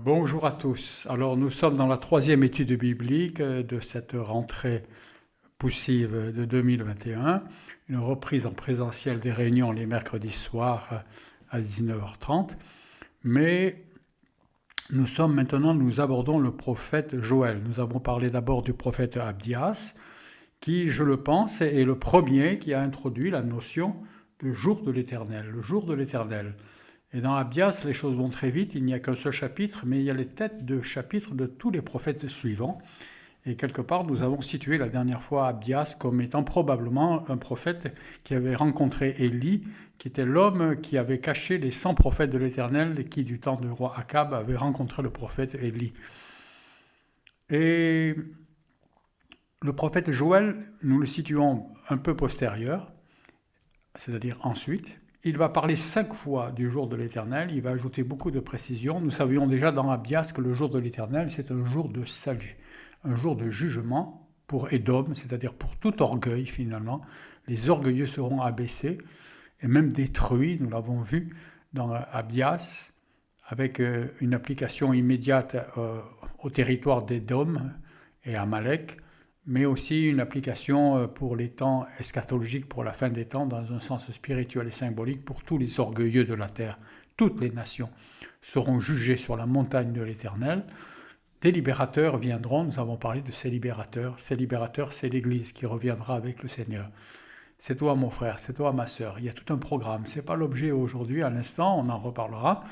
Bonjour à tous. Alors nous sommes dans la troisième étude biblique de cette rentrée poussive de 2021, une reprise en présentiel des réunions les mercredis soirs à 19h30. Mais nous abordons le prophète Joël. Nous avons parlé d'abord du prophète Abdias, qui, je le pense, est le premier qui a introduit la notion de jour de l'Éternel, le jour de l'Éternel. Et dans Abdias, les choses vont très vite, il n'y a qu'un seul chapitre, mais il y a les têtes de chapitres de tous les prophètes suivants. Et quelque part, nous avons situé la dernière fois Abdias comme étant probablement un prophète qui avait rencontré Élie, qui était l'homme qui avait caché les 100 prophètes de l'Éternel et qui, du temps du roi Akab, avait rencontré le prophète Élie. Et le prophète Joël, nous le situons un peu postérieur, c'est-à-dire ensuite. Il va parler 5 fois du jour de l'Éternel, il va ajouter beaucoup de précisions. Nous savions déjà dans Abdias que le jour de l'Éternel, c'est un jour de salut, un jour de jugement pour Édom, c'est-à-dire pour tout orgueil finalement. Les orgueilleux seront abaissés et même détruits, nous l'avons vu dans Abdias, avec une application immédiate au territoire d'Édom et Amalek, mais aussi une application pour les temps eschatologiques, pour la fin des temps, dans un sens spirituel et symbolique, pour tous les orgueilleux de la terre. Toutes les nations seront jugées sur la montagne de l'Éternel. Des libérateurs viendront, nous avons parlé de ces libérateurs. Ces libérateurs, c'est l'Église qui reviendra avec le Seigneur. C'est toi mon frère, c'est toi ma sœur. Il y a tout un programme. Ce n'est pas l'objet aujourd'hui, à l'instant, on en reparlera.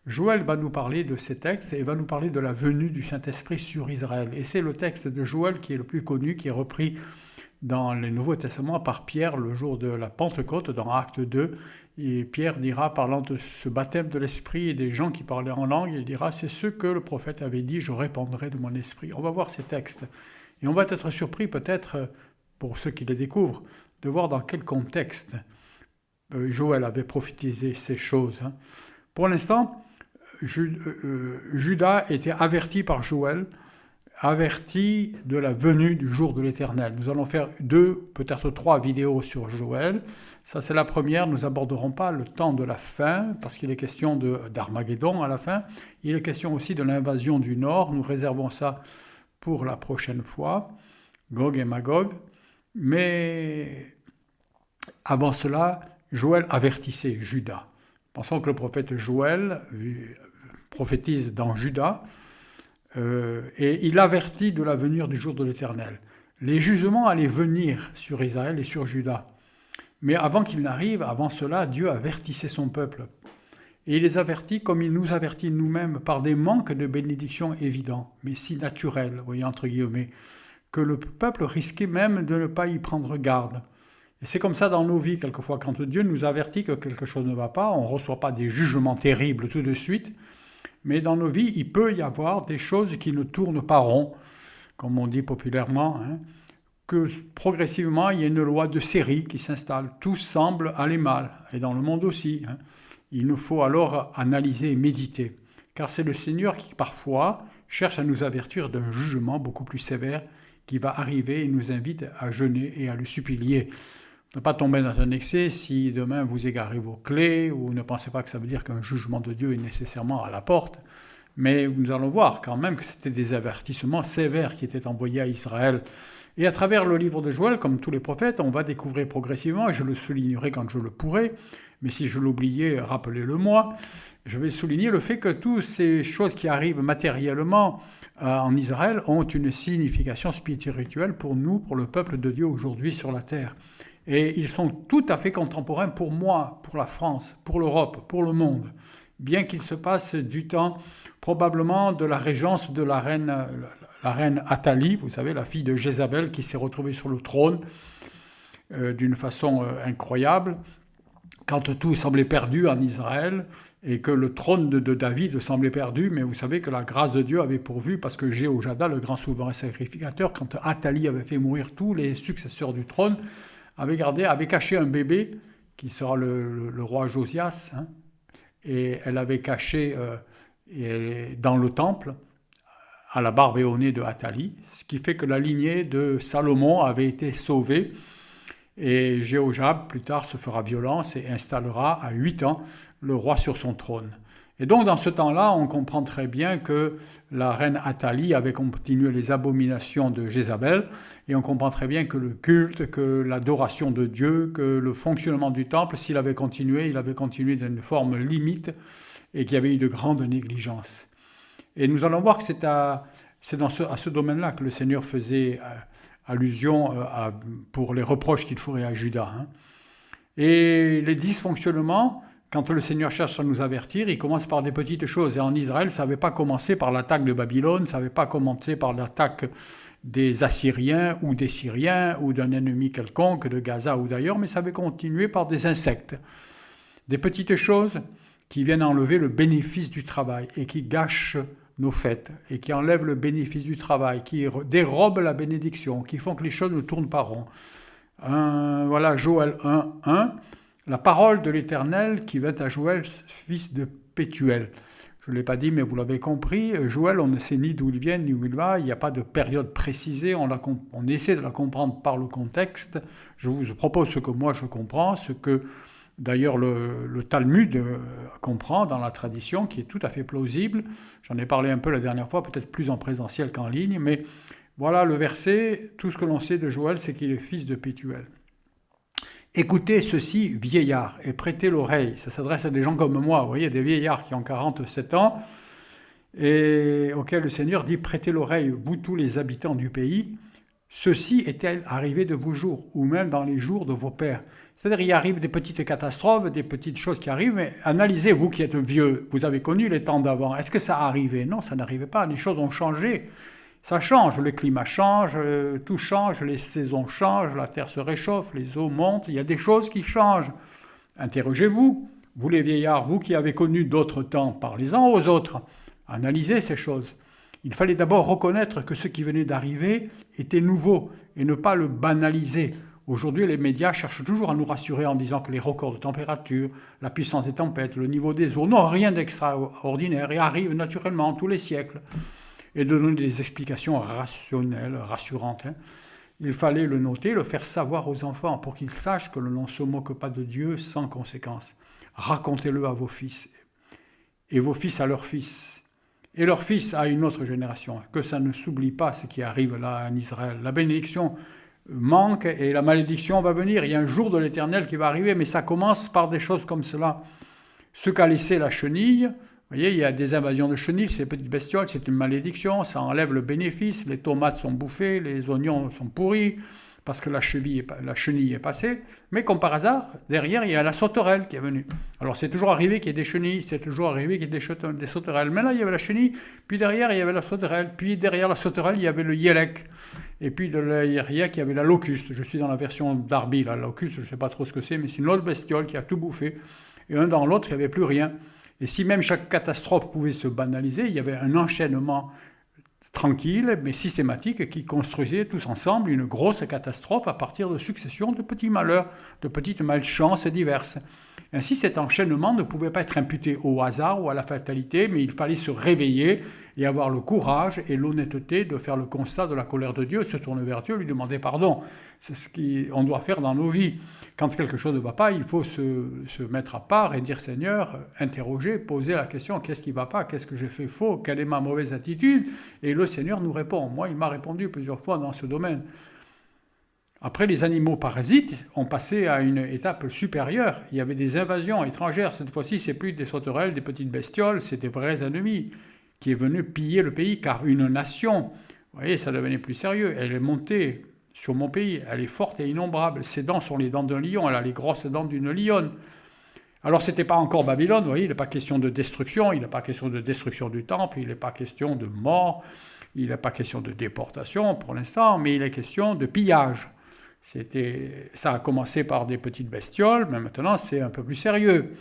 Joël va nous parler de ces textes et va nous parler de la venue du Saint-Esprit sur Israël. Et c'est le texte de Joël qui est le plus connu, qui est repris dans le Nouveau Testament par Pierre le jour de la Pentecôte, dans Acte 2. Et Pierre dira, parlant de ce baptême de l'Esprit et des gens qui parlaient en langue, il dira, c'est ce que le prophète avait dit, je répandrai de mon esprit. On va voir ces textes. Et on va être surpris peut-être, pour ceux qui les découvrent, de voir dans quel contexte Joël avait prophétisé ces choses. Pour l'instant, Judas était averti par Joël, averti de la venue du jour de l'Éternel. Nous allons faire 2, peut-être 3 vidéos sur Joël. Ça, c'est la première. Nous n'aborderons pas le temps de la fin, parce qu'il est question d'Armageddon à la fin. Il est question aussi de l'invasion du Nord. Nous réservons ça pour la prochaine fois, Gog et Magog. Mais avant cela, Joël avertissait Judas. Pensons que le prophète Joël prophétise dans Juda et il avertit de la venue du jour de l'Éternel. Les jugements allaient venir sur Israël et sur Juda. Mais avant qu'il n'arrive, avant cela, Dieu avertissait son peuple. Et il les avertit comme il nous avertit nous-mêmes par des manques de bénédiction évidents, mais si naturels, voyez, entre guillemets, que le peuple risquait même de ne pas y prendre garde. Et c'est comme ça dans nos vies, quelquefois, quand Dieu nous avertit que quelque chose ne va pas, on ne reçoit pas des jugements terribles tout de suite, mais dans nos vies, il peut y avoir des choses qui ne tournent pas rond, comme on dit populairement, que progressivement, il y a une loi de série qui s'installe. Tout semble aller mal, et dans le monde aussi. Il nous faut alors analyser et méditer, car c'est le Seigneur qui, parfois, cherche à nous avertir d'un jugement beaucoup plus sévère qui va arriver et nous invite à jeûner et à le supplier. Ne pas tomber dans un excès si demain vous égarez vos clés ou ne pensez pas que ça veut dire qu'un jugement de Dieu est nécessairement à la porte. Mais nous allons voir quand même que c'était des avertissements sévères qui étaient envoyés à Israël. Et à travers le livre de Joël, comme tous les prophètes, on va découvrir progressivement, et je le soulignerai quand je le pourrai, mais si je l'oubliais, rappelez-le-moi, je vais souligner le fait que toutes ces choses qui arrivent matériellement en Israël ont une signification spirituelle pour nous, pour le peuple de Dieu aujourd'hui sur la terre. Et ils sont tout à fait contemporains pour moi, pour la France, pour l'Europe, pour le monde. Bien qu'il se passe du temps probablement de la régence de la reine Athalie, vous savez, la fille de Jézabel qui s'est retrouvée sur le trône d'une façon incroyable, quand tout semblait perdu en Israël et que le trône de David semblait perdu, mais vous savez que la grâce de Dieu avait pourvu, parce que Jéhojada, le grand souverain sacrificateur, quand Athalie avait fait mourir tous les successeurs du trône, avait caché un bébé, qui sera le roi Josias, et elle avait caché dans le temple, à la barbe et au nez de Athalie, ce qui fait que la lignée de Salomon avait été sauvée, et Jéhojab, plus tard, se fera violence et installera à 8 ans le roi sur son trône. Et donc dans ce temps-là, on comprend très bien que la reine Athalie avait continué les abominations de Jézabel, et on comprend très bien que le culte, que l'adoration de Dieu, que le fonctionnement du temple, s'il avait continué, il avait continué d'une forme limite, et qu'il y avait eu de grandes négligences. Et nous allons voir que c'est à ce domaine-là que le Seigneur faisait allusion pour les reproches qu'il ferait à Judas. Hein. Et les dysfonctionnements, quand le Seigneur cherche à nous avertir, il commence par des petites choses. Et en Israël, ça n'avait pas commencé par l'attaque de Babylone, ça n'avait pas commencé par l'attaque des Assyriens ou des Syriens ou d'un ennemi quelconque, de Gaza ou d'ailleurs, mais ça avait continué par des insectes. Des petites choses qui viennent enlever le bénéfice du travail et qui gâchent nos fêtes et qui enlèvent le bénéfice du travail, qui dérobent la bénédiction, qui font que les choses ne tournent pas rond. Voilà, Joël 1, 1, la parole de l'Éternel qui vint à Joël, fils de Pétuel. Je ne l'ai pas dit, mais vous l'avez compris. Joël, on ne sait ni d'où il vient, ni où il va. Il n'y a pas de période précisée. On essaie de la comprendre par le contexte. Je vous propose ce que moi je comprends, ce que d'ailleurs le Talmud comprend dans la tradition, qui est tout à fait plausible. J'en ai parlé un peu la dernière fois, peut-être plus en présentiel qu'en ligne, mais voilà le verset. Tout ce que l'on sait de Joël, c'est qu'il est fils de Pétuel. Écoutez ceci, vieillards, et prêtez l'oreille. Ça s'adresse à des gens comme moi, vous voyez, des vieillards qui ont 47 ans, et auxquels le Seigneur dit, prêtez l'oreille, vous tous les habitants du pays, ceci est-elle arrivé de vos jours, ou même dans les jours de vos pères. C'est-à-dire, il arrive des petites catastrophes, des petites choses qui arrivent, mais analysez, vous qui êtes vieux, vous avez connu les temps d'avant, est-ce que ça arrivait? Non, ça n'arrivait pas, les choses ont changé. Ça change, le climat change, tout change, les saisons changent, la terre se réchauffe, les eaux montent, il y a des choses qui changent. Interrogez-vous, vous les vieillards, vous qui avez connu d'autres temps, parlez-en aux autres, analysez ces choses. Il fallait d'abord reconnaître que ce qui venait d'arriver était nouveau et ne pas le banaliser. Aujourd'hui, les médias cherchent toujours à nous rassurer en disant que les records de température, la puissance des tempêtes, le niveau des eaux n'ont rien d'extraordinaire et arrivent naturellement tous les siècles. Et de donner des explications rationnelles, rassurantes. Hein. Il fallait le noter, le faire savoir aux enfants pour qu'ils sachent que l'on ne se moque pas de Dieu sans conséquence. Racontez-le à vos fils et vos fils à leurs fils et leurs fils à une autre génération. Que ça ne s'oublie pas ce qui arrive là en Israël. La bénédiction manque et la malédiction va venir. Il y a un jour de l'Éternel qui va arriver, mais ça commence par des choses comme cela. Ce qu'a laissé la chenille, vous voyez, il y a des invasions de chenilles, ces petites bestioles, c'est une malédiction, ça enlève le bénéfice, les tomates sont bouffées, les oignons sont pourris, parce que la chenille est passée. Mais comme par hasard, derrière, il y a la sauterelle qui est venue. Alors c'est toujours arrivé qu'il y ait des chenilles, c'est toujours arrivé qu'il y ait des sauterelles. Mais là, il y avait la chenille, puis derrière, il y avait la sauterelle, puis derrière la sauterelle, il y avait le yélek. Et puis derrière, il y avait la locuste. Je suis dans la version d'Arby, la locuste, je ne sais pas trop ce que c'est, mais c'est une autre bestiole qui a tout bouffé. Et un dans l'autre, il n'y avait plus rien. Et si même chaque catastrophe pouvait se banaliser, il y avait un enchaînement tranquille mais systématique qui construisait tous ensemble une grosse catastrophe à partir de successions de petits malheurs, de petites malchances diverses. Ainsi, cet enchaînement ne pouvait pas être imputé au hasard ou à la fatalité, mais il fallait se réveiller et avoir le courage et l'honnêteté de faire le constat de la colère de Dieu, se tourner vers Dieu, lui demander pardon. C'est ce qu'on doit faire dans nos vies. Quand quelque chose ne va pas, il faut se mettre à part et dire Seigneur, interroger, poser la question, qu'est-ce qui ne va pas, qu'est-ce que j'ai fait faux, quelle est ma mauvaise attitude? Et le Seigneur nous répond. Moi, il m'a répondu plusieurs fois dans ce domaine. Après, les animaux parasites ont passé à une étape supérieure. Il y avait des invasions étrangères. Cette fois-ci, ce n'est plus des sauterelles, des petites bestioles, c'est des vrais ennemis qui est venu piller le pays, car une nation, vous voyez, ça devenait plus sérieux. Elle est montée sur mon pays, elle est forte et innombrable. Ses dents sont les dents d'un lion, elle a les grosses dents d'une lionne. Alors, ce n'était pas encore Babylone, vous voyez, il n'est pas question de destruction, il n'est pas question de destruction du temple, il n'est pas question de mort, il n'est pas question de déportation pour l'instant, mais il est question de pillage. Ça a commencé par des petites bestioles, mais maintenant c'est un peu plus sérieux.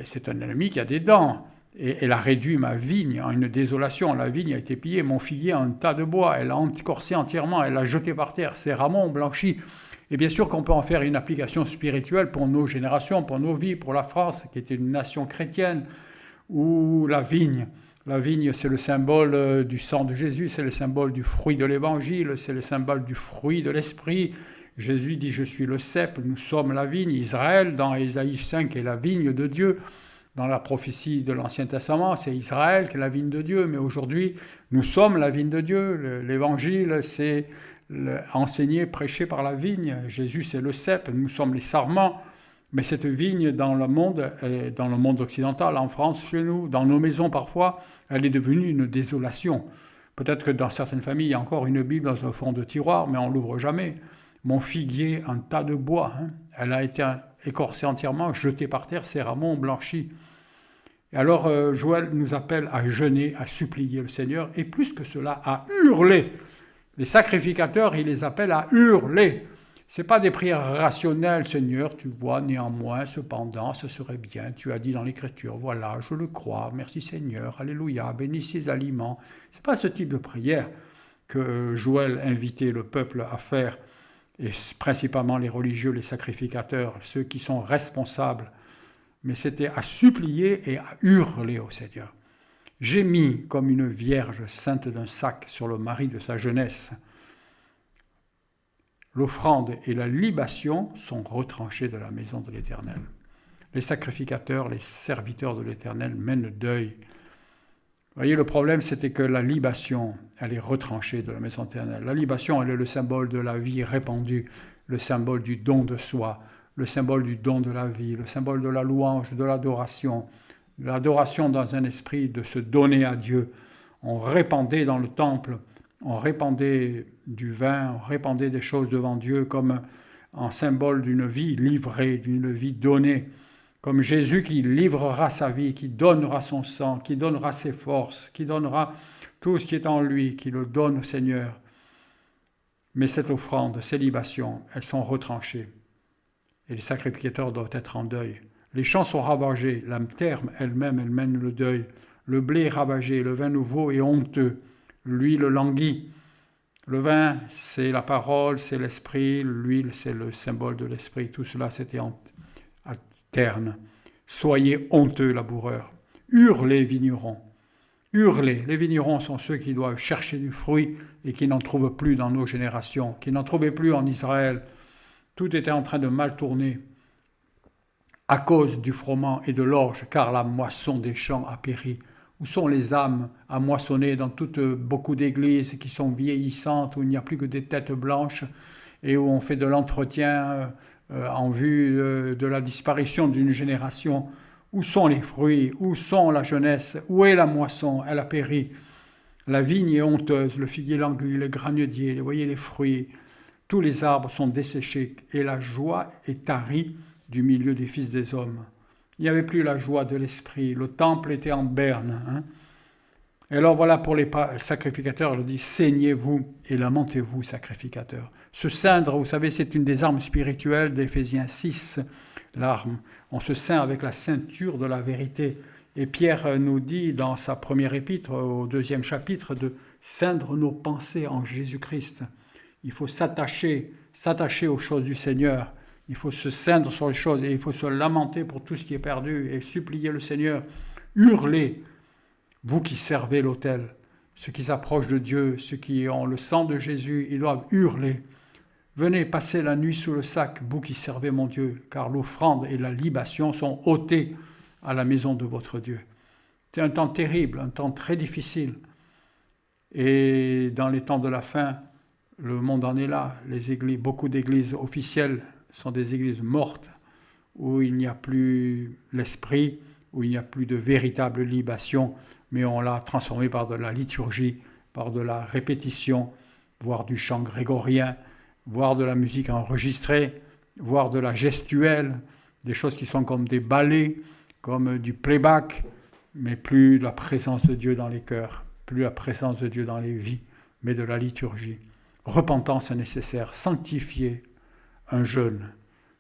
C'est un ennemi qui a des dents. Et elle a réduit ma vigne en une désolation. La vigne a été pillée, mon figuier en un tas de bois. Elle a encorsé entièrement, elle l'a jeté par terre. Ses rameaux ont blanchi. Et bien sûr qu'on peut en faire une application spirituelle pour nos générations, pour nos vies, pour la France, qui était une nation chrétienne, où la vigne, c'est le symbole du sang de Jésus, c'est le symbole du fruit de l'évangile, c'est le symbole du fruit de l'esprit. Jésus dit « Je suis le cep, nous sommes la vigne ». Israël, dans Ésaïe 5, est la vigne de Dieu. Dans la prophétie de l'Ancien Testament, c'est Israël qui est la vigne de Dieu, mais aujourd'hui, nous sommes la vigne de Dieu. L'évangile, c'est enseigné, prêché par la vigne. Jésus, c'est le cep, nous sommes les sarments. Mais cette vigne, dans le monde occidental, en France, chez nous, dans nos maisons parfois, elle est devenue une désolation. Peut-être que dans certaines familles, il y a encore une Bible dans un fond de tiroir, mais on ne l'ouvre jamais. Mon figuier, un tas de bois, elle a été écorcée entièrement, jetée par terre, ses rameaux ont blanchi. Et alors Joël nous appelle à jeûner, à supplier le Seigneur, et plus que cela, à hurler. Les sacrificateurs, il les appelle à hurler. Ce n'est pas des prières rationnelles, Seigneur, tu vois, néanmoins, cependant, ce serait bien, tu as dit dans l'Écriture, voilà, je le crois, merci Seigneur, alléluia, bénis ces aliments. Ce n'est pas ce type de prière que Joël invitait le peuple à faire, et principalement les religieux, les sacrificateurs, ceux qui sont responsables, mais c'était à supplier et à hurler au Seigneur. J'ai mis comme une vierge ceinte d'un sac sur le mari de sa jeunesse. L'offrande et la libation sont retranchées de la maison de l'Éternel. Les sacrificateurs, les serviteurs de l'Éternel mènent le deuil. Vous voyez, le problème, c'était que la libation, elle est retranchée de la maison de l'Éternel. La libation, elle est le symbole de la vie répandue, le symbole du don de soi, le symbole du don de la vie, le symbole de la louange, de l'adoration dans un esprit de se donner à Dieu. On répandait dans le temple, on répandait du vin, on répandait des choses devant Dieu comme en symbole d'une vie livrée, d'une vie donnée, comme Jésus qui livrera sa vie, qui donnera son sang, qui donnera ses forces, qui donnera tout ce qui est en lui, qui le donne au Seigneur. Mais cette offrande, ces libations, elles sont retranchées. Et les sacrificateurs doivent être en deuil. Les champs sont ravagés, la terre elle-même, elle mène le deuil. Le blé est ravagé, le vin nouveau est honteux, l'huile languit. Le vin, c'est la parole, c'est l'esprit, l'huile, c'est le symbole de l'esprit. Tout cela, c'était à terne. Soyez honteux, laboureurs. Hurlez, vignerons. Hurlez. Les vignerons sont ceux qui doivent chercher du fruit et qui n'en trouvent plus dans nos générations, qui n'en trouvaient plus en Israël. Tout était en train de mal tourner à cause du froment et de l'orge, car la moisson des champs a péri. Où sont les âmes à moissonner dans beaucoup d'églises qui sont vieillissantes, où il n'y a plus que des têtes blanches et où on fait de l'entretien en vue de la disparition d'une génération? Où sont les fruits? Où sont la jeunesse? Où est la moisson? Elle a péri. La vigne est honteuse, le figuier languit, le granedier, vous voyez les fruits. Tous les arbres sont desséchés et la joie est tarie du milieu des fils des hommes. Il n'y avait plus la joie de l'esprit. Le temple était en berne. Et alors voilà, pour les sacrificateurs, il dit « Saignez-vous et lamentez-vous, sacrificateurs ». Se ceindre, vous savez, c'est une des armes spirituelles d'Éphésiens 6, l'arme. On se ceint avec la ceinture de la vérité. Et Pierre nous dit dans sa première épître, au 2e chapitre, de ceindre nos pensées en Jésus-Christ. Il faut s'attacher aux choses du Seigneur. Il faut se ceindre sur les choses et il faut se lamenter pour tout ce qui est perdu et supplier le Seigneur. Hurlez, vous qui servez l'autel, ceux qui s'approchent de Dieu, ceux qui ont le sang de Jésus, ils doivent hurler. Venez passer la nuit sous le sac, vous qui servez mon Dieu, car l'offrande et la libation sont ôtées à la maison de votre Dieu. C'est un temps terrible, un temps très difficile. Et dans les temps de la fin, le monde en est là. Beaucoup d'églises officielles sont des églises mortes, où il n'y a plus l'esprit, où il n'y a plus de véritable libation, mais on l'a transformé par de la liturgie, par de la répétition, voire du chant grégorien, voire de la musique enregistrée, voire de la gestuelle, des choses qui sont comme des ballets, comme du playback, mais plus la présence de Dieu dans les cœurs, plus la présence de Dieu dans les vies, mais de la liturgie. Repentance est nécessaire, sanctifier un jeûne,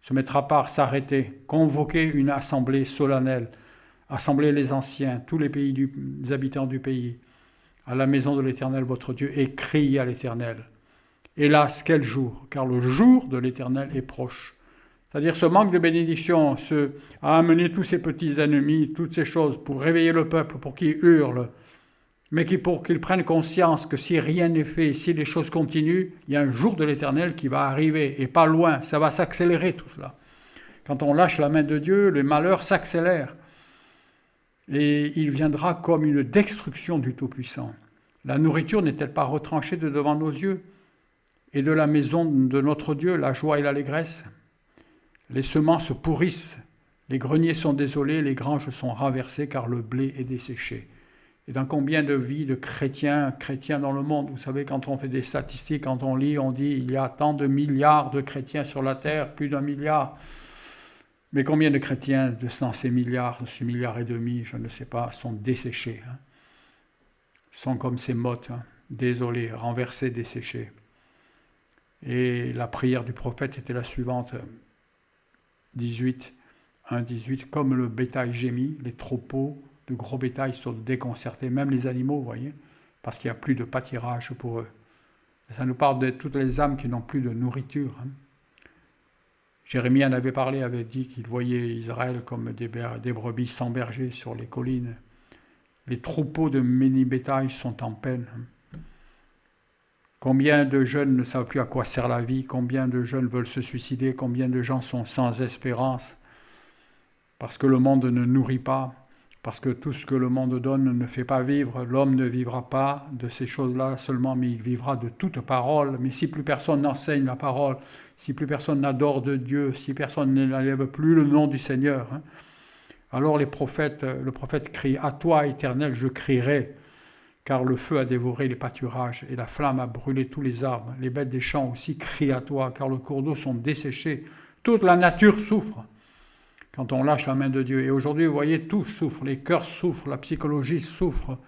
se mettre à part, s'arrêter, convoquer une assemblée solennelle, assembler les anciens, tous les habitants du pays, à la maison de l'Éternel votre Dieu, et crier à l'Éternel. Hélas, quel jour, car le jour de l'Éternel est proche. C'est-à-dire ce manque de bénédiction, à amener tous ces petits ennemis, toutes ces choses, pour réveiller le peuple, pour qu'il hurle, mais pour qu'ils prennent conscience que si rien n'est fait, si les choses continuent, il y a un jour de l'Éternel qui va arriver, et pas loin, ça va s'accélérer tout cela. Quand on lâche la main de Dieu, les malheurs s'accélèrent. et il viendra comme une destruction du Tout-Puissant. La nourriture n'est-elle pas retranchée de devant nos yeux? Et de la maison de notre Dieu, la joie et l'allégresse? Les semences pourrissent, les greniers sont désolés, les granges sont renversées, car le blé est desséché. Et dans combien de vies de chrétiens dans le monde? Vous savez, quand on fait des statistiques, quand on lit, on dit il y a tant de milliards de chrétiens sur la terre, plus d'1 milliard. Mais combien de chrétiens dans ces milliards, ce milliard et demi, je ne sais pas, sont desséchés, sont comme ces mottes, désolés, renversés, desséchés. Et la prière du prophète était la suivante, 1,18, comme le bétail gémit, les troupeaux de gros bétail sont déconcertés, même les animaux, vous voyez, parce qu'il n'y a plus de pâturage pour eux. Et ça nous parle de toutes les âmes qui n'ont plus de nourriture. Jérémie en avait parlé, avait dit qu'il voyait Israël comme des brebis sans berger sur les collines. Les troupeaux de bétail sont en peine. Combien de jeunes ne savent plus à quoi sert la vie? Combien de jeunes veulent se suicider? Combien de gens sont sans espérance? Parce que le monde ne nourrit pas, parce que tout ce que le monde donne ne fait pas vivre. L'homme ne vivra pas de ces choses-là seulement, mais il vivra de toute parole. Mais si plus personne n'enseigne la parole, si plus personne n'adore de Dieu, si personne n'élève plus le nom du Seigneur, alors le prophète crie « À toi, Éternel, je crierai ». Car le feu a dévoré les pâturages et la flamme a brûlé tous les arbres. Les bêtes des champs aussi crient à toi, car les cours d'eau sont desséchés. Toute la nature souffre quand on lâche la main de Dieu. Et aujourd'hui, vous voyez, tout souffre. Les cœurs souffrent, la psychologie souffre,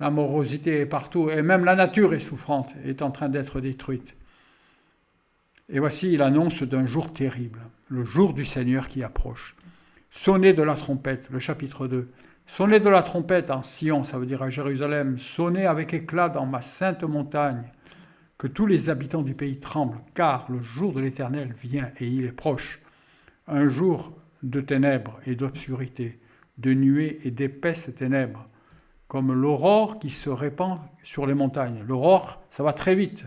la morosité est partout, et même la nature est souffrante, est en train d'être détruite. Et voici l'annonce d'un jour terrible, le jour du Seigneur qui approche. Sonnez de la trompette, le chapitre 2. Sonnez de la trompette en Sion, ça veut dire à Jérusalem, sonnez avec éclat dans ma sainte montagne, que tous les habitants du pays tremblent, car le jour de l'Éternel vient et il est proche. Un jour de ténèbres et d'obscurité, de nuées et d'épaisses ténèbres, comme l'aurore qui se répand sur les montagnes. L'aurore, ça va très vite.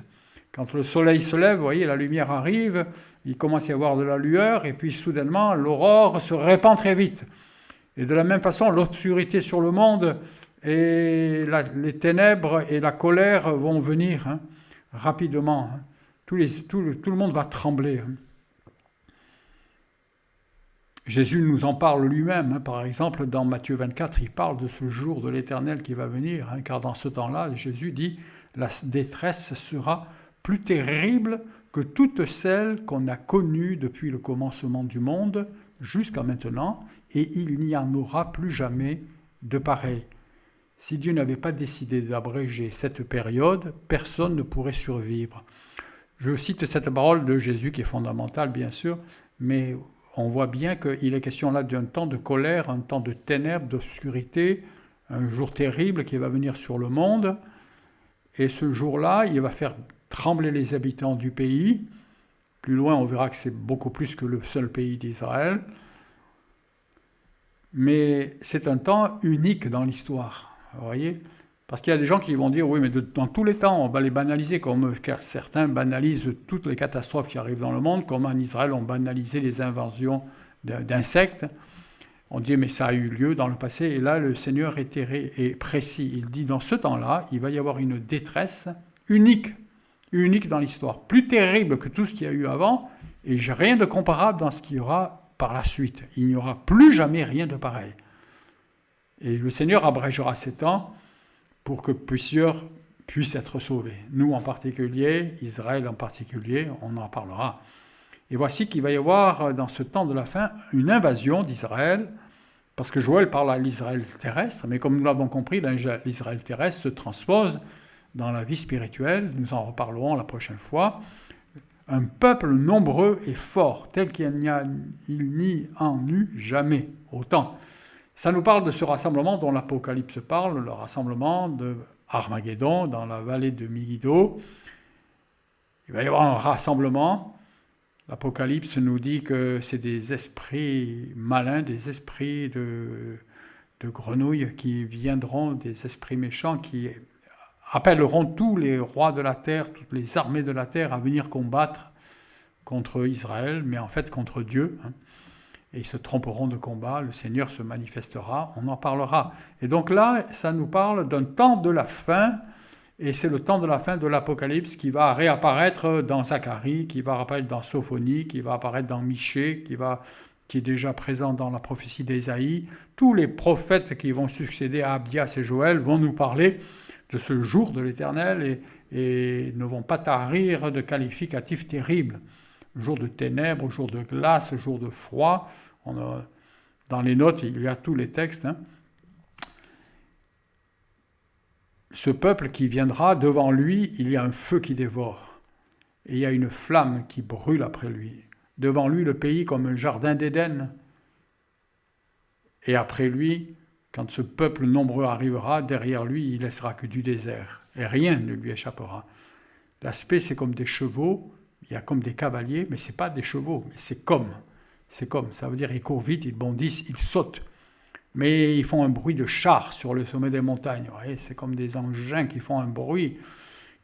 Quand le soleil se lève, vous voyez, la lumière arrive, il commence à y avoir de la lueur, et puis soudainement, l'aurore se répand très vite. Et de la même façon, l'obscurité sur le monde et les ténèbres et la colère vont venir rapidement. Tout le monde va trembler. Jésus nous en parle lui-même. Par exemple, dans Matthieu 24, il parle de ce jour de l'Éternel qui va venir. Car dans ce temps-là, Jésus dit « La détresse sera plus terrible que toutes celles qu'on a connues depuis le commencement du monde jusqu'à maintenant, et il n'y en aura plus jamais de pareil. Si Dieu n'avait pas décidé d'abréger cette période, personne ne pourrait survivre. » Je cite cette parole de Jésus qui est fondamentale, bien sûr, mais on voit bien qu'il est question là d'un temps de colère, un temps de ténèbres, d'obscurité, un jour terrible qui va venir sur le monde, et ce jour-là, il va faire trembler les habitants du pays. Plus loin, on verra que c'est beaucoup plus que le seul pays d'Israël. Mais c'est un temps unique dans l'histoire, vous voyez? Parce qu'il y a des gens qui vont dire, oui, mais dans tous les temps, on va les banaliser, comme certains banalisent toutes les catastrophes qui arrivent dans le monde, comme en Israël, on banalisait les invasions d'insectes. On dit, mais ça a eu lieu dans le passé, et là, le Seigneur est précis. Il dit, dans ce temps-là, il va y avoir une détresse unique dans l'histoire, plus terrible que tout ce qu'il y a eu avant, et rien de comparable dans ce qu'il y aura par la suite. Il n'y aura plus jamais rien de pareil. Et le Seigneur abrégera ces temps pour que plusieurs puissent être sauvés. Nous en particulier, Israël en particulier, on en parlera. Et voici qu'il va y avoir, dans ce temps de la fin, une invasion d'Israël, parce que Joël parle à l'Israël terrestre, mais comme nous l'avons compris, l'Israël terrestre se transpose dans la vie spirituelle, nous en reparlerons la prochaine fois. Un peuple nombreux et fort, tel qu'il n'y en eut jamais autant. Ça nous parle de ce rassemblement dont l'Apocalypse parle, le rassemblement de Armageddon dans la vallée de Megiddo. Il va y avoir un rassemblement. L'Apocalypse nous dit que c'est des esprits malins, des esprits de grenouilles qui viendront, des esprits méchants qui appelleront tous les rois de la terre, toutes les armées de la terre à venir combattre contre Israël, mais en fait contre Dieu. et ils se tromperont de combat, le Seigneur se manifestera, on en parlera. Et donc là, ça nous parle d'un temps de la fin, et c'est le temps de la fin de l'Apocalypse qui va réapparaître dans Zacharie, qui va apparaître dans Sophonie, qui va apparaître dans Michée, qui est déjà présent dans la prophétie d'Ésaïe. Tous les prophètes qui vont succéder à Abdias et Joël vont nous parler de ce jour de l'Éternel et ne vont pas tarir de qualificatifs terribles. Jour de ténèbres, jour de glace, jour de froid. Dans les notes, il y a tous les textes. Ce peuple qui viendra, devant lui, il y a un feu qui dévore. Et il y a une flamme qui brûle après lui. Devant lui, le pays comme un jardin d'Éden. Et après lui, quand ce peuple nombreux arrivera, derrière lui, il ne laissera que du désert. Et rien ne lui échappera. L'aspect, c'est comme des chevaux. Il y a comme des cavaliers, mais ce n'est pas des chevaux, mais c'est comme. Ça veut dire ils courent vite, ils bondissent, ils sautent. Mais ils font un bruit de char sur le sommet des montagnes. Vous voyez, c'est comme des engins qui font un bruit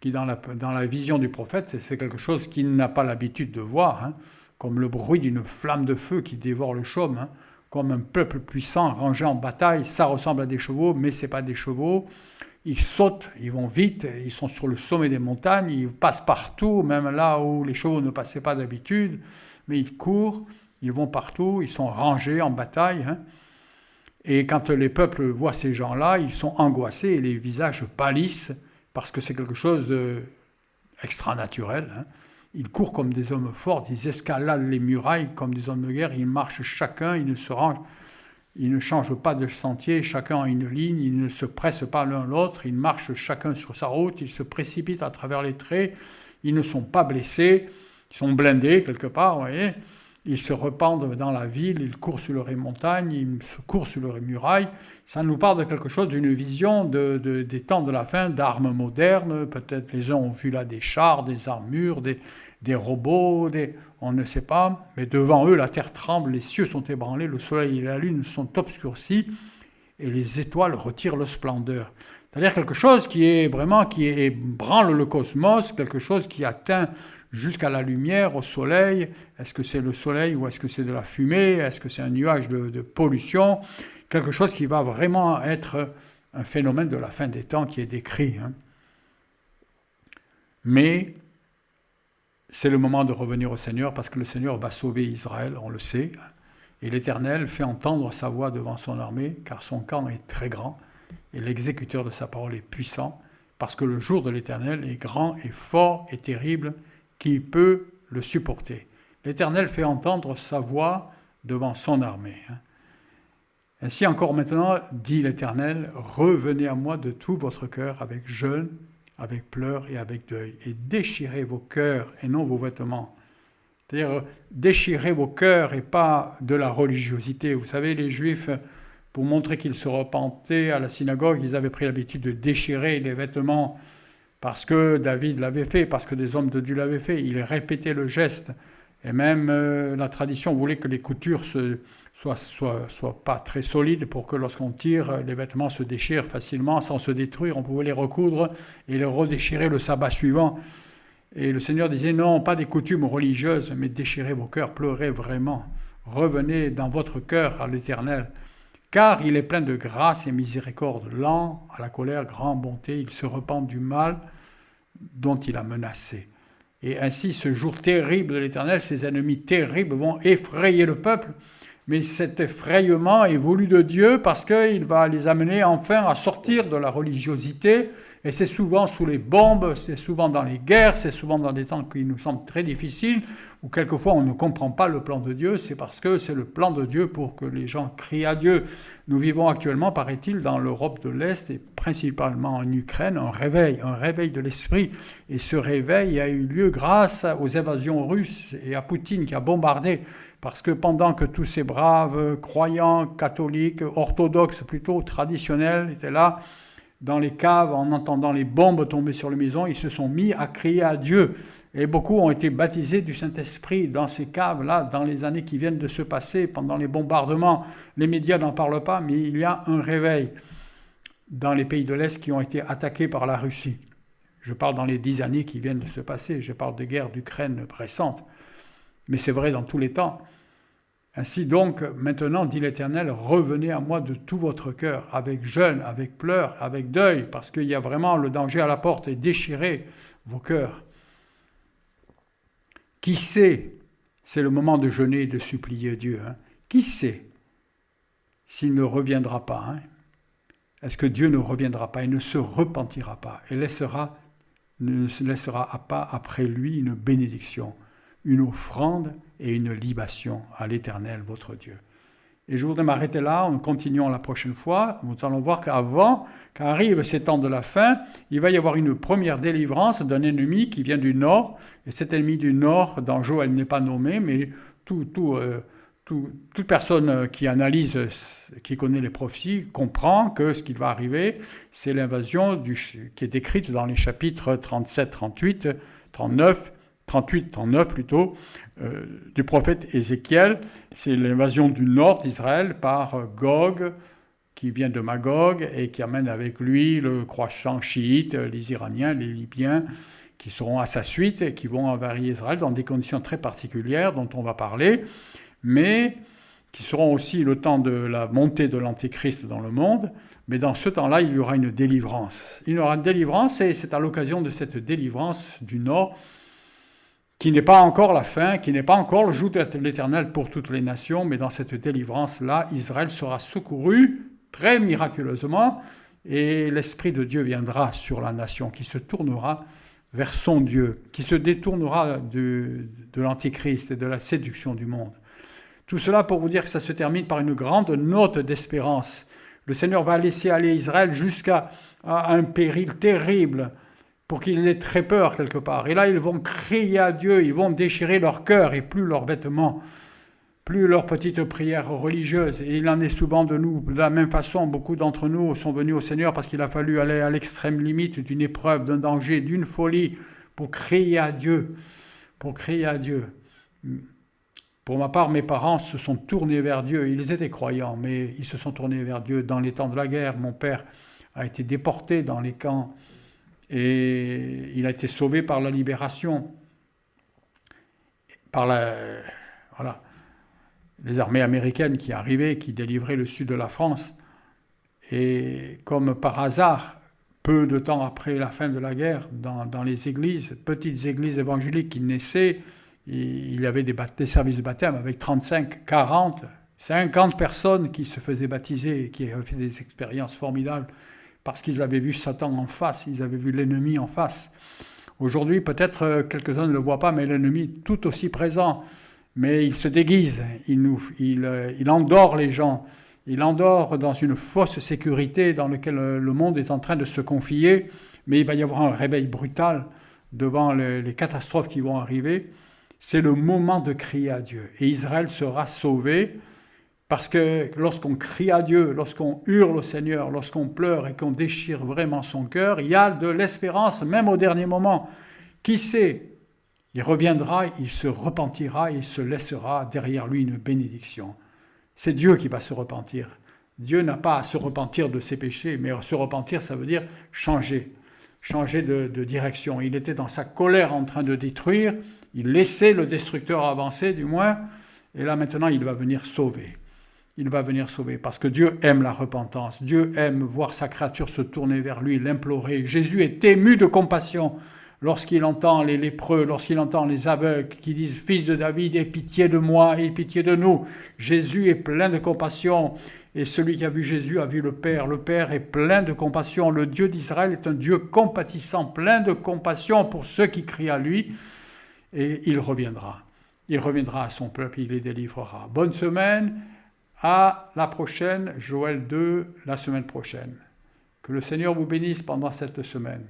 qui, dans la vision du prophète, c'est quelque chose qu'il n'a pas l'habitude de voir, comme le bruit d'une flamme de feu qui dévore le chaume, comme un peuple puissant rangé en bataille. Ça ressemble à des chevaux, mais ce n'est pas des chevaux. Ils sautent, ils vont vite, ils sont sur le sommet des montagnes, ils passent partout, même là où les chevaux ne passaient pas d'habitude, mais ils courent, ils vont partout, ils sont rangés en bataille. Et quand les peuples voient ces gens-là, ils sont angoissés et les visages pâlissent parce que c'est quelque chose d'extra-naturel. Ils courent comme des hommes forts, ils escaladent les murailles comme des hommes de guerre, ils marchent chacun, ils ne changent pas de sentier, chacun a une ligne, ils ne se pressent pas l'un l'autre, ils marchent chacun sur sa route, ils se précipitent à travers les traits, ils ne sont pas blessés, ils sont blindés quelque part, vous voyez. Ils se répandent dans la ville, ils courent sur les montagnes, ils courent sur les murailles. Ça nous parle de quelque chose, d'une vision des temps de la fin, d'armes modernes. Peut-être les gens ont vu là des chars, des armures, des robots, on ne sait pas. Mais devant eux, la terre tremble, les cieux sont ébranlés, le soleil et la lune sont obscurcis et les étoiles retirent leur splendeur. C'est-à-dire quelque chose qui ébranle le cosmos, quelque chose qui atteint jusqu'à la lumière, au soleil. Est-ce que c'est le soleil ou est-ce que c'est de la fumée? Est-ce que c'est un nuage de pollution? Quelque chose qui va vraiment être un phénomène de la fin des temps qui est décrit. Mais c'est le moment de revenir au Seigneur parce que le Seigneur va sauver Israël, on le sait. Et l'Éternel fait entendre sa voix devant son armée, car son camp est très grand et l'exécuteur de sa parole est puissant, parce que le jour de l'Éternel est grand et fort et terrible, qui peut le supporter. L'Éternel fait entendre sa voix devant son armée. Ainsi encore maintenant, dit l'Éternel, revenez à moi de tout votre cœur avec jeûne, avec pleurs et avec deuil, et déchirez vos cœurs et non vos vêtements. C'est-à-dire, déchirez vos cœurs et pas de la religiosité. Vous savez, les Juifs, pour montrer qu'ils se repentaient à la synagogue, ils avaient pris l'habitude de déchirer les vêtements parce que David l'avait fait, parce que des hommes de Dieu l'avaient fait. Ils répétaient le geste. Et même la tradition voulait que les coutures soient pas très solides pour que lorsqu'on tire, les vêtements se déchirent facilement sans se détruire. On pouvait les recoudre et les redéchirer le sabbat suivant. Et le Seigneur disait, non, pas des coutumes religieuses, mais déchirez vos cœurs, pleurez vraiment. Revenez dans votre cœur à l'Éternel, car il est plein de grâce et miséricorde, lent à la colère, grand en bonté, il se repent du mal dont il a menacé. Et ainsi, ce jour terrible de l'Éternel, ses ennemis terribles vont effrayer le peuple, mais cet effrayement est voulu de Dieu parce qu'il va les amener enfin à sortir de la religiosité. Et c'est souvent sous les bombes, c'est souvent dans les guerres, c'est souvent dans des temps qui nous semblent très difficiles, où quelquefois on ne comprend pas le plan de Dieu, c'est parce que c'est le plan de Dieu pour que les gens crient à Dieu. Nous vivons actuellement, paraît-il, dans l'Europe de l'Est et principalement en Ukraine, un réveil de l'esprit. Et ce réveil a eu lieu grâce aux invasions russes et à Poutine qui a bombardé. Parce que pendant que tous ces braves croyants, catholiques, orthodoxes plutôt, traditionnels, étaient là, dans les caves, en entendant les bombes tomber sur les maisons, ils se sont mis à crier à Dieu. Et beaucoup ont été baptisés du Saint-Esprit dans ces caves-là, dans les années qui viennent de se passer, pendant les bombardements. Les médias n'en parlent pas, mais il y a un réveil dans les pays de l'Est qui ont été attaqués par la Russie. Je parle dans les 10 années qui viennent de se passer, je parle de guerre d'Ukraine récente. Mais c'est vrai dans tous les temps. Ainsi donc, maintenant, dit l'Éternel, revenez à moi de tout votre cœur, avec jeûne, avec pleurs, avec deuil, parce qu'il y a vraiment le danger à la porte, et déchirez vos cœurs. Qui sait, c'est le moment de jeûner et de supplier Dieu, hein. Qui sait s'il ne reviendra pas, hein? Est-ce que Dieu ne reviendra pas et ne se repentira pas et ne se laissera pas après lui une bénédiction, une offrande et une libation à l'Éternel, votre Dieu. Et je voudrais m'arrêter là, en continuant la prochaine fois. Nous allons voir qu'avant qu'arrive ces temps de la fin, il va y avoir une première délivrance d'un ennemi qui vient du nord. Et cet ennemi du nord, dans Joël, n'est pas nommé, mais toute personne qui analyse, qui connaît les prophéties, comprend que ce qui va arriver, c'est l'invasion qui est décrite dans les chapitres 37, 38, 39, 38, 39 plutôt, du prophète Ézéchiel. C'est l'invasion du nord d'Israël par Gog, qui vient de Magog et qui amène avec lui le croissant chiite, les Iraniens, les Libyens, qui seront à sa suite et qui vont envahir Israël dans des conditions très particulières dont on va parler, mais qui seront aussi le temps de la montée de l'Antéchrist dans le monde. Mais dans ce temps-là, il y aura une délivrance. Il y aura une délivrance et c'est à l'occasion de cette délivrance du nord qui n'est pas encore la fin, qui n'est pas encore le joug de l'Éternel pour toutes les nations, mais dans cette délivrance-là, Israël sera secouru très miraculeusement, et l'Esprit de Dieu viendra sur la nation, qui se tournera vers son Dieu, qui se détournera de l'Antéchrist et de la séduction du monde. Tout cela pour vous dire que ça se termine par une grande note d'espérance. Le Seigneur va laisser aller Israël jusqu'à un péril terrible, pour qu'il ait très peur quelque part. Et là, ils vont crier à Dieu, ils vont déchirer leur cœur et plus leurs vêtements, plus leurs petites prières religieuses. Et il en est souvent de nous. De la même façon, beaucoup d'entre nous sont venus au Seigneur parce qu'il a fallu aller à l'extrême limite d'une épreuve, d'un danger, d'une folie, pour crier à Dieu. Pour crier à Dieu. Pour ma part, mes parents se sont tournés vers Dieu. Ils étaient croyants, mais ils se sont tournés vers Dieu dans les temps de la guerre. Mon père a été déporté dans les camps et il a été sauvé par la libération, par les armées américaines qui arrivaient, qui délivraient le sud de la France. Et comme par hasard, peu de temps après la fin de la guerre, dans les églises, petites églises évangéliques qui naissaient, il y avait des services de baptême avec 35, 40, 50 personnes qui se faisaient baptiser et qui avaient fait des expériences formidables parce qu'ils avaient vu Satan en face, ils avaient vu l'ennemi en face. Aujourd'hui, peut-être quelques-uns ne le voient pas, mais l'ennemi est tout aussi présent. Mais il se déguise, il endort les gens, il endort dans une fausse sécurité dans laquelle le monde est en train de se confier, mais il va y avoir un réveil brutal devant les catastrophes qui vont arriver. C'est le moment de crier à Dieu. Et Israël sera sauvé parce que lorsqu'on crie à Dieu, lorsqu'on hurle au Seigneur, lorsqu'on pleure et qu'on déchire vraiment son cœur, il y a de l'espérance, même au dernier moment. Qui sait ? Il reviendra, il se repentira et il se laissera derrière lui une bénédiction. C'est Dieu qui va se repentir. Dieu n'a pas à se repentir de ses péchés, mais se repentir, ça veut dire changer de direction. Il était dans sa colère en train de détruire, il laissait le destructeur avancer du moins, et là maintenant il va venir sauver. Il va venir sauver parce que Dieu aime la repentance. Dieu aime voir sa créature se tourner vers lui, l'implorer. Jésus est ému de compassion lorsqu'il entend les lépreux, lorsqu'il entend les aveugles qui disent « Fils de David, aie pitié de moi, aie pitié de nous ». Jésus est plein de compassion et celui qui a vu Jésus a vu le Père. Le Père est plein de compassion. Le Dieu d'Israël est un Dieu compatissant, plein de compassion pour ceux qui crient à lui et il reviendra. Il reviendra à son peuple, il les délivrera. Bonne semaine. À la prochaine, Joël 2, la semaine prochaine. Que le Seigneur vous bénisse pendant cette semaine.